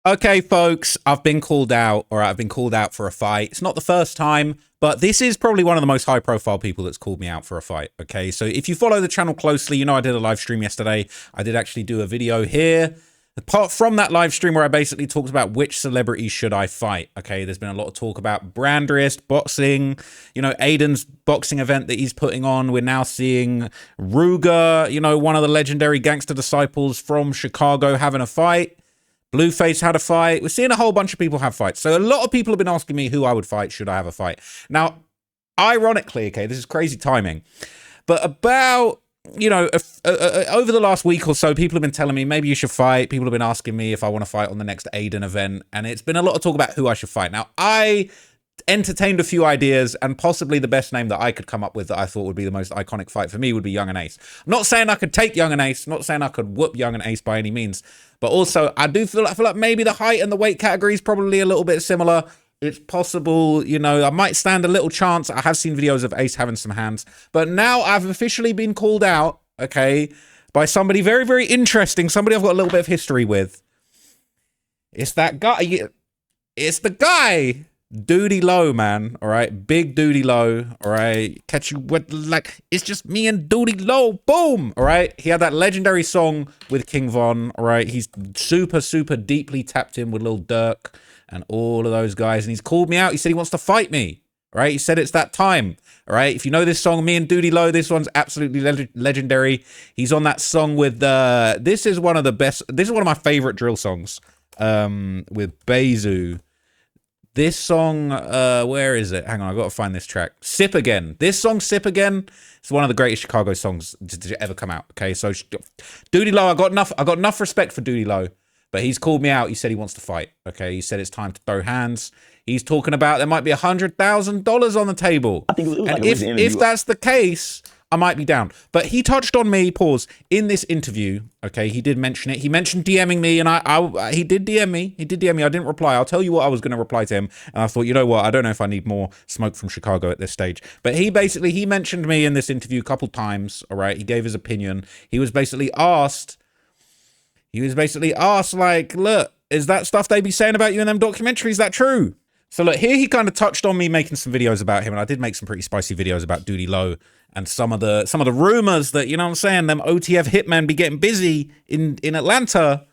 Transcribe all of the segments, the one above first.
Okay, folks, I've been called out, or I've been called out for a fight. It's not the first time, but this is probably one of the most high-profile people that's called me out for a fight, okay? So if you follow the channel closely, you know I did a live stream yesterday. I did actually do a video here. Apart from that live stream where I basically talked about which celebrity should I fight, okay? There's been a lot of talk about Brandrist, boxing, you know, Aiden's boxing event that he's putting on. We're now seeing Ruger, you know, one of the legendary gangster disciples from Chicago having a fight. Blueface had a fight. We're seeing a whole bunch of people have fights. So a lot of people have been asking me who I would fight, should I have a fight. Now, ironically, okay, this is crazy timing, but about, you know, over the last week or so, people have been telling me maybe you should fight. People have been asking me if I want to fight on the next Aiden event. And it's been a lot of talk about who I should fight. Now, I entertained a few ideas, and possibly the best name that I could come up with that I thought would be the most iconic fight for me would be Young and Ace. I'm not saying I could take Young and Ace, not saying I could whoop Young and Ace by any means, but also I do feel like maybe the height and the weight category is probably a little bit similar. It's possible, you know, I might stand a little chance. I have seen videos of Ace having some hands, but now I've officially been called out, okay, by somebody very, very interesting, somebody I've got a little bit of history with. It's that guy. It's the guy. Doodie Lo, man. All right, big Doodie Lo. All right, catch you with like it's just me and Doodie Lo. Boom. All right, he had that legendary song with King Von. All right, he's super, super deeply tapped in with Lil Durk and all of those guys, and he's called me out. He said he wants to fight me. All right, he said it's that time. All right, if you know this song, me and Doodie Lo, this one's absolutely legendary. He's on that song with this is one of the best. This is one of my favorite drill songs. With Bezu. This song, where is it? Hang on, I've got to find this track. Sip Again. This song, Sip Again, is one of the greatest Chicago songs to ever come out. Okay, so Doodie Lo, I got enough respect for Doodie Lo, but he's called me out. He said he wants to fight. Okay, he said it's time to throw hands. He's talking about there might be $100,000 on the table. I think it was and like if that's the case, I might be down. But he touched on me, pause, in this interview, okay, he did mention it. He mentioned DMing me, and he did DM me. He did DM me. I didn't reply. I'll tell you what I was going to reply to him. And I thought, you know what? I don't know if I need more smoke from Chicago at this stage. But he mentioned me in this interview a couple times, all right? He gave his opinion. He was basically asked, like, look, is that stuff they be saying about you in them documentaries, is that true? So look, here he kind of touched on me making some videos about him, and I did make some pretty spicy videos about Doodie Lo and some of the rumors that, you know what I'm saying, them OTF hitmen be getting busy in Atlanta,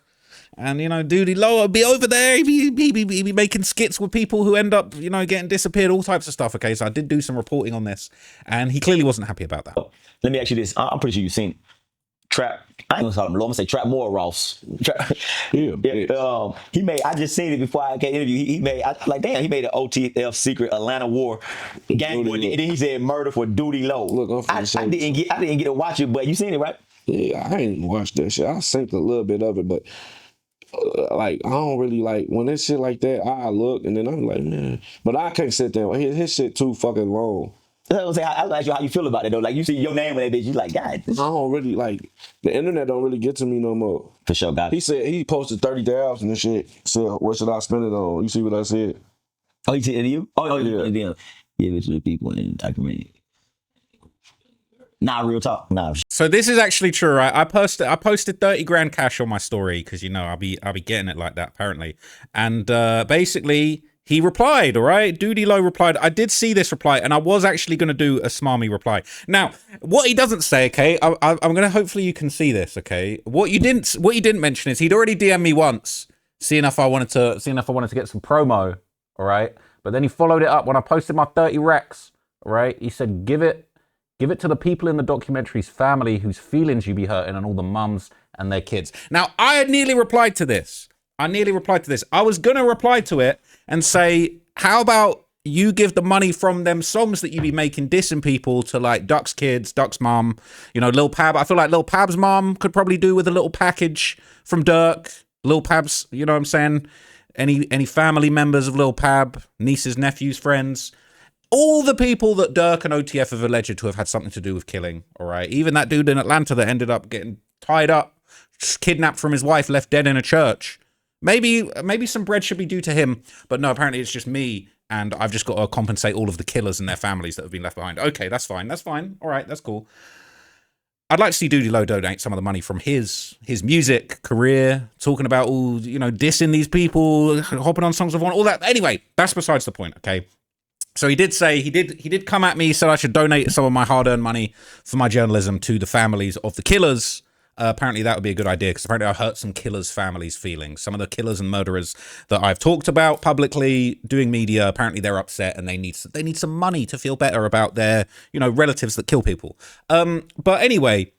and, you know, Doodie Lo would be over there, he'd be making skits with people who end up, you know, getting disappeared, all types of stuff. Okay, so I did do some reporting on this, and he clearly wasn't happy about that. Let me ask you this. I'm pretty sure you've seen Trap. I ain't gonna call him low. I'm gonna say Trap More Ross. He made. I just seen it before I came interview. He made. Like, damn. He made an OTF secret Atlanta War gang. And then he said murder for Doodie Lo. Look, I didn't get to watch it, but you seen it, right? Yeah, I ain't watched that shit. I synced a little bit of it, but like, I don't really like when it's shit like that. I look and then I'm like, man, but I can't sit there. His shit too fucking long. I was ask you how you feel about it though. Like, you see your name in that bitch, you like, God. I don't really like the internet. Don't really get to me no more. For sure, God. He said he posted 30,000 and shit. Said, what should I spend it on? You see what I said? Oh, you see it to you? Oh, yeah. Yeah. Give it to the people and document. Nah, real talk. Nah. So this is actually true, right? I posted 30 grand cash on my story because, you know, I'll be getting it like that apparently, and basically. He replied, all right? Doodie Lo replied. I did see this reply, and I was actually going to do a smarmy reply. Now, what he doesn't say, okay, I'm going to, hopefully you can see this, okay? What you didn't mention is he'd already DM'd me once, seeing if I wanted to get some promo, all right? But then he followed it up when I posted my 30 recs, all right? He said, give it to the people in the documentary's family whose feelings you be hurting, and all the mums and their kids. Now, I had nearly replied to this. I was going to reply to it and say, how about you give the money from them songs that you be making dissing people to, like, Duck's kids, Duck's mom, you know, Lil Pab. I feel like Lil Pab's mom could probably do with a little package from Durk. Lil Pab's, you know what I'm saying? Any family members of Lil Pab, nieces, nephews, friends. All the people that Durk and OTF have alleged to have had something to do with killing, all right? Even that dude in Atlanta that ended up getting tied up, kidnapped from his wife, left dead in a church. Maybe some bread should be due to him, but no, apparently it's just me, and I've just got to compensate all of the killers and their families that have been left behind. Okay, that's fine. All right, that's cool. I'd like to see Doodie Lo donate some of the money from his music career, talking about all, you know, dissing these people, hopping on Songs of One, all that. Anyway, that's besides the point, okay? So he did say, he did come at me, he said I should donate some of my hard-earned money for my journalism to the families of the killers. Apparently that would be a good idea, because apparently I hurt some killers' families' feelings. Some of the killers and murderers that I've talked about publicly doing media, apparently they're upset and they need some money to feel better about their, you know, relatives that kill people. But anyway,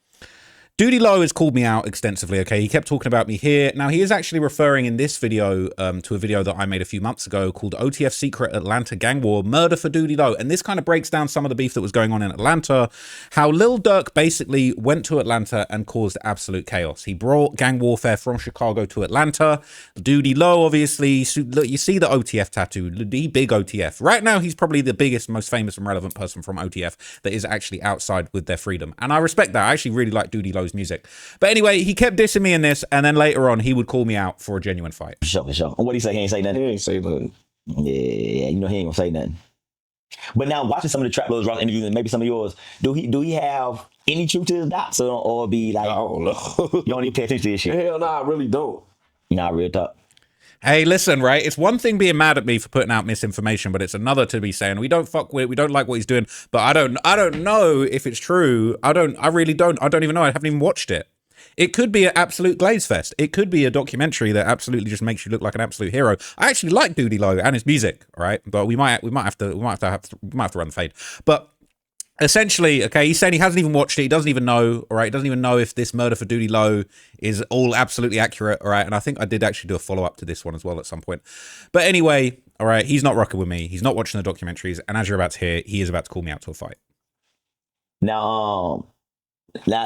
Doodie Lo has called me out extensively, okay? He kept talking about me here. Now, he is actually referring in this video to a video that I made a few months ago called OTF Secret Atlanta Gang War, Murder for Doodie Lo. And this kind of breaks down some of the beef that was going on in Atlanta, how Lil Durk basically went to Atlanta and caused absolute chaos. He brought gang warfare from Chicago to Atlanta. Doodie Lo, obviously, look, you see the OTF tattoo, the big OTF. Right now, he's probably the biggest, most famous and relevant person from OTF that is actually outside with their freedom. And I respect that. I actually really like Doodie Lo's music. But anyway, he kept dissing me in this, and then later on, he would call me out for a genuine fight. For sure. What do you say? He ain't say nothing. He ain't say nothing. Yeah, you know he ain't gonna say nothing. But now, watching some of the Trap Lord's Rock interviews and maybe some of yours, do he have any truth to his dots, or be like, I don't know. you don't even pay attention to this shit? Hell no, I really don't. Nah, real talk. Hey, listen, right? It's one thing being mad at me for putting out misinformation, but it's another to be saying we don't fuck with, we don't like what he's doing. But I don't know if it's true. I really don't. I don't even know. I haven't even watched it. It could be an absolute glaze fest. It could be a documentary that absolutely just makes you look like an absolute hero. I actually like Doodie Lo and his music, right? But we might have to run the fade. But essentially, okay, he's saying he hasn't even watched it. He doesn't even know, all right? He doesn't even know if this murder for Doodie Lo is all absolutely accurate, all right? And I think I did actually do a follow-up to this one as well at some point. But anyway, all right, he's not rocking with me. He's not watching the documentaries. And as you're about to hear, he is about to call me out to a fight. Now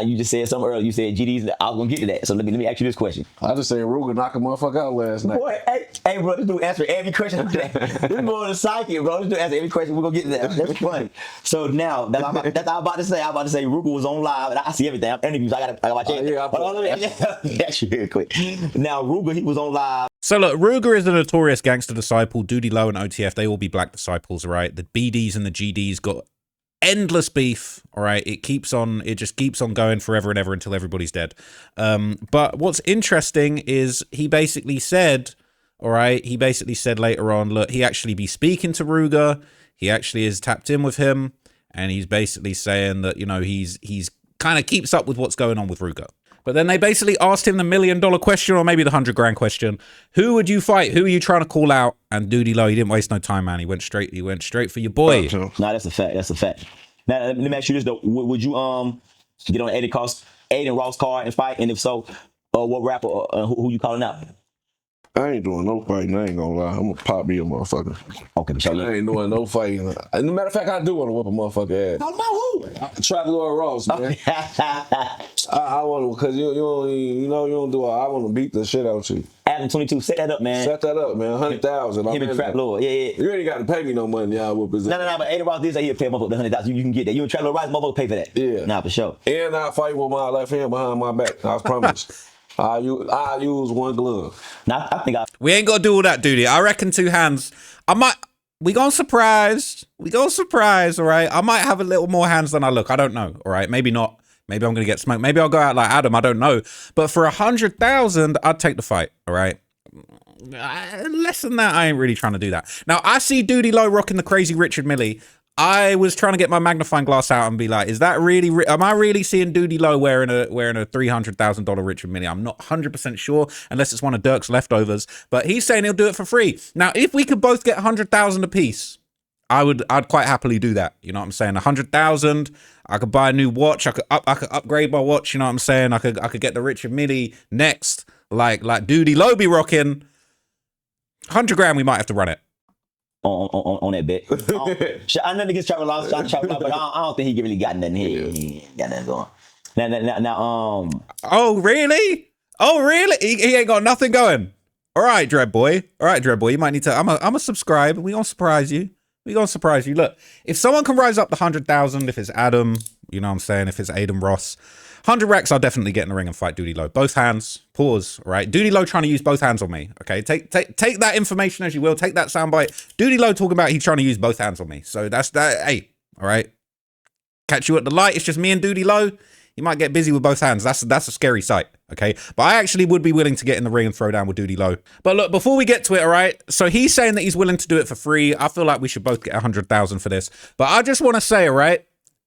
you just said something earlier. You said GDs. I was gonna get to that. So let me ask you this question. I just said Ruger knock a motherfucker out last night. Boy, hey, bro, this dude answer every question. This boy is psychic, bro. This dude answer every question. We're gonna get to that. That's funny. So now that's what I'm about to say. I'm about to say Ruger was on live, and I see everything. I'm interviews. I gotta watch it. That's real quick. Now Ruger, he was on live. So look, Ruger is a notorious gangster disciple. Doodie Lo and OTF, they all be black disciples, right? The BDs and the GDs got endless beef, all right? It just keeps on going forever and ever until everybody's dead. But what's interesting is he basically said, all right, later on, look, he actually be speaking to Ruger. He actually is tapped in with him, and he's basically saying that, you know, he's kind of keeps up with what's going on with Ruger. But then they basically asked him the $1 million question, or maybe the 100 grand question. Who would you fight? Who are you trying to call out? And Doodie Lo, he didn't waste no time, man. He went straight for your boy. Nah, that's a fact. Now let me ask you this though: would you get on Aiden Ross card and fight? And if so, what rapper? Who you calling out? I ain't doing no fighting. I ain't gonna lie. I'm gonna pop me a motherfucker. Okay, so I ain't doing no fighting. As a matter of fact, I do want to whip a motherfucker ass. Talk about who? Trap Lord Ross, man. I want to, because you don't do it. I want to beat the shit out you. Adam 22, set that up, man. Set that up, man. 100,000. Him and Trap Lord, yeah. You ain't got to pay me no money, y'all whoop his ass. No, but Aiden Ross did say he'll pay motherfucker the 100,000. You can get that. You and Trap Lord Rice, motherfucker pay for that. Yeah. Nah, for sure. And I fight with my left hand behind my back. I promise. I use one glove. Nah, I think We ain't got to do all that, Doodie. I reckon 2 hands. We gonna surprise, all right? I might have a little more hands than I look. I don't know, all right? Maybe not. Maybe I'm gonna get smoked. Maybe I'll go out like Adam. I don't know. But for 100,000, I'd take the fight, all right? Less than that, I ain't really trying to do that. Now, I see Doodie Lo rocking the crazy Richard Millie. I was trying to get my magnifying glass out and be like, is that really, am I really seeing Doodie Lo wearing a $300,000 Richard Millie? I'm not 100% sure, unless it's one of Durk's leftovers, but he's saying he'll do it for free. Now, if we could both get 100,000 apiece, I'd quite happily do that. You know what I'm saying? 100,000, I could buy a new watch. I could upgrade my watch. You know what I'm saying? I could get the Richard Millie next, like Doodie Lo be rocking. 100 grand, we might have to run it. On that bet. I know niggas Trap Lord, but I don't think he really got nothing here. He ain't got nothing going. Now, Oh, really? He ain't got nothing going. All right, Dread Boy. You might need to, I'm a subscribe. We gonna surprise you. Look, if someone can rise up the 100,000, if it's Adam, you know what I'm saying, if it's Aiden Ross, 100 racks, I'll definitely get in the ring and fight Doodie Lo. Both hands, pause, all right? Doodie Lo trying to use both hands on me, okay? Take that information as you will. Take that soundbite. Doodie Lo talking about he's trying to use both hands on me. So that's that. Hey, all right? Catch you at the light. It's just me and Doodie Lo. You might get busy with both hands. That's a scary sight, okay? But I actually would be willing to get in the ring and throw down with Doodie Lo. But look, before we get to it, all right? So he's saying that he's willing to do it for free. I feel like we should both get 100,000 for this. But I just want to say, all right?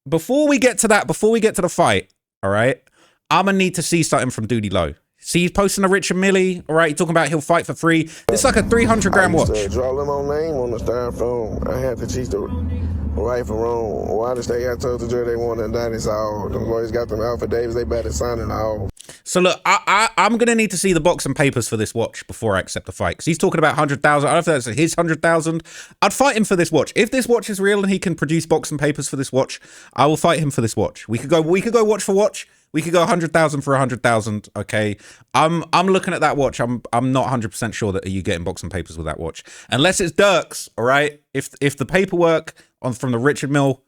Before we get to that, before we get to the fight, all right? I'm going to need to see something from Doodie Lo. See, he's posting a Richard Millie, all right? He's talking about he'll fight for free. This is like a 300-gram watch. Draw them on name on the styrofoam. I had to teach the right from wrong. Why the state got told the jury they wanted that is all. Them boys got them Alpha Davis, they better sign it all. So look, I'm going to need to see the boxing papers for this watch before I accept the fight. Because he's talking about 100,000. I don't know if that's his 100,000. I'd fight him for this watch. If this watch is real and he can produce boxing papers for this watch, I will fight him for this watch. We could go watch for watch. We could go 100,000 for 100,000. Okay, I'm looking at that watch. I'm not 100% sure that you getting boxing papers with that watch, unless it's Durk's. All right, if the paperwork from the Richard Mill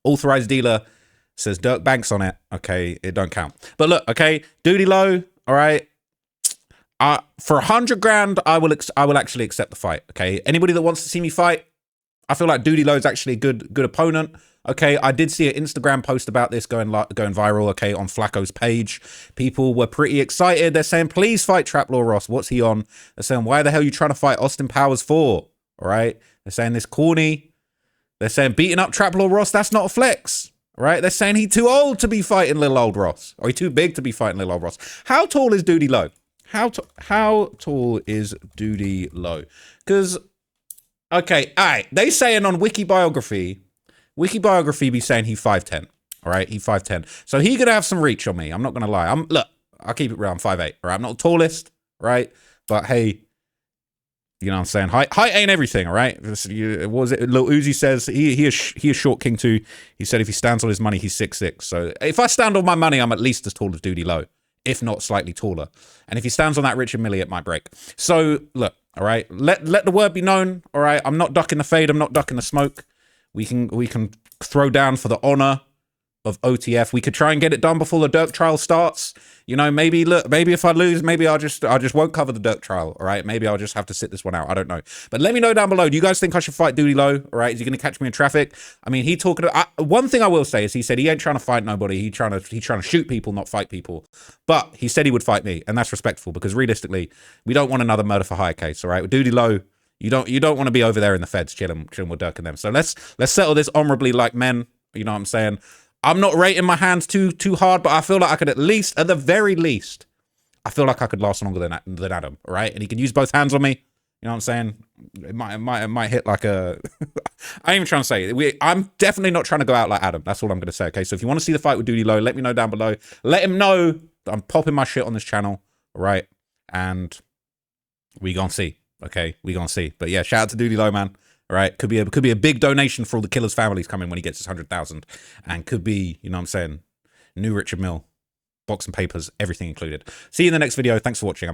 authorized dealer says Durk Banks on it, okay, it don't count. But look, okay, Doodie Lo, all right. For 100 grand, I will actually accept the fight. Okay, anybody that wants to see me fight, I feel like Doodie Lo is actually a good opponent. Okay, I did see an Instagram post about this going viral, okay, on Flacco's page. People were pretty excited. They're saying, please fight Trap Law Ross. What's he on? They're saying, why the hell are you trying to fight Austin Powers for? All right? They're saying this corny. They're saying beating up Trap Law Ross, that's not a flex. All right? They're saying he's too old to be fighting little old Ross. Or he's too big to be fighting little old Ross. How tall is Doodie Lo? How tall is Doodie Lo? Because, okay, all right. They saying on Wiki Biography be saying he's 5'10", all right? He's 5'10". So he gonna have some reach on me. I'm not gonna lie. Look, I'll keep it real. I'm 5'8", all right? I'm not the tallest, right? But hey, you know what I'm saying? Height ain't everything, all right? What was it? Lil Uzi says he is short king too. He said if he stands on his money, he's 6'6". So if I stand on my money, I'm at least as tall as Doodie Lo, if not slightly taller. And if he stands on that Richard Millie, it might break. So look, all right? Let the word be known, all right? I'm not ducking the fade. I'm not ducking the smoke. We can throw down for the honor of OTF. We could try and get it done before the Durk trial starts. You know, maybe if I lose, maybe I just won't cover the Durk trial. All right, maybe I'll just have to sit this one out. I don't know. But let me know down below. Do you guys think I should fight Doodie Lo? All right, is he going to catch me in traffic? I mean, one thing I will say is he said he ain't trying to fight nobody. He's trying to shoot people, not fight people. But he said he would fight me, and that's respectful because realistically, we don't want another murder for hire case. All right, with Doodie Lo. You don't want to be over there in the feds chilling with Durk and them. So let's settle this honorably like men. You know what I'm saying? I'm not rating my hands too hard, but I feel like I could at the very least, I feel like I could last longer than Adam. All right, and he can use both hands on me. You know what I'm saying? It might hit like a. I ain't even trying to say. I'm definitely not trying to go out like Adam. That's all I'm gonna say. Okay, so if you want to see the fight with Doodie Lo, let me know down below. Let him know that I'm popping my shit on this channel. All right, and we gonna see. Okay, we gonna see. But yeah, shout out to Doodie Lo, man. All right, could be a big donation for all the killers' families coming when he gets his 100,000, and could be, you know what I'm saying, new Richard Mill, boxing papers, everything included. See you in the next video. Thanks for watching.